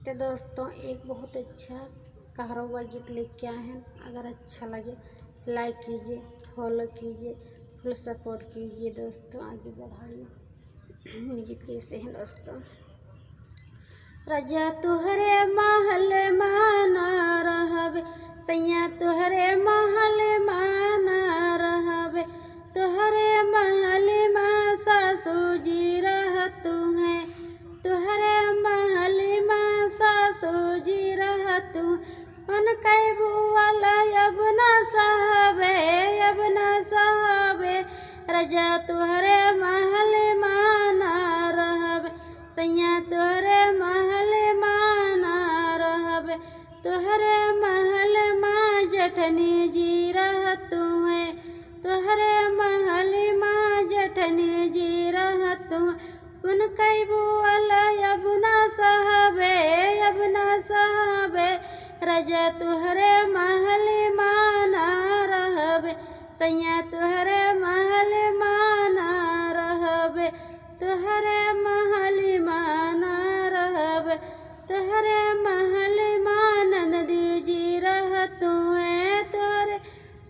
तो दोस्तों एक बहुत अच्छा कहरवा गीत लेके आए हैं। अगर अच्छा लगे लाइक कीजिए, फॉलो कीजिए, फुल सपोर्ट कीजिए दोस्तों, आगे बढ़ाइए। गीत कैसे हैं दोस्तों? रजा तुहरे महल माना रहबे, सैया तुहरे महल माना रहबे, तुहरे महल माँ सासू जी रहतु है, तुहरे महल माँ सासू जी रहतु, उनके बुआल अब न सहबे, अब न सहबे, रजा तुहरे महल माना रहबे, सैया तुहरे महल माना रहबे, तुहरे महल माँ जठनी जी रहतु है, तुहरे महल माँ जठनी जी रहतु, उनके बुआल अब न सहबे, अब न सहबे, रजा तुहरे महल माना रहबे, सैया तुहरे महल माना रहबे, तुहरे महल माना रहबे, तुहरे महल माँ नंदी जी रहतु है, तुहरे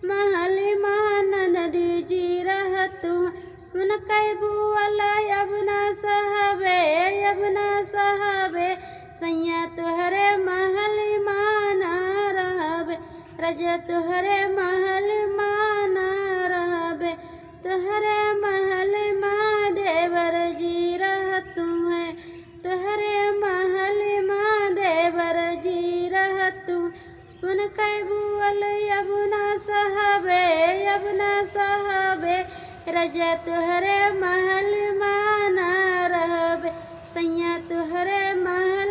महल माँ नंदी जी रहतु, उनके बुआल अब न सहबे, अब न सहबे, सैया तुहरे महल माना रहबे, रजा तुहरे महल माना रहबे, तुहरे महल माँ देवर जी रहतु है, तुहरे महल माँ देवर जी रहतु, उनके बुआल अब न सहबे, अब न सहबे, रजा तुहरे महल माना रहबे, सैया तुहरे महल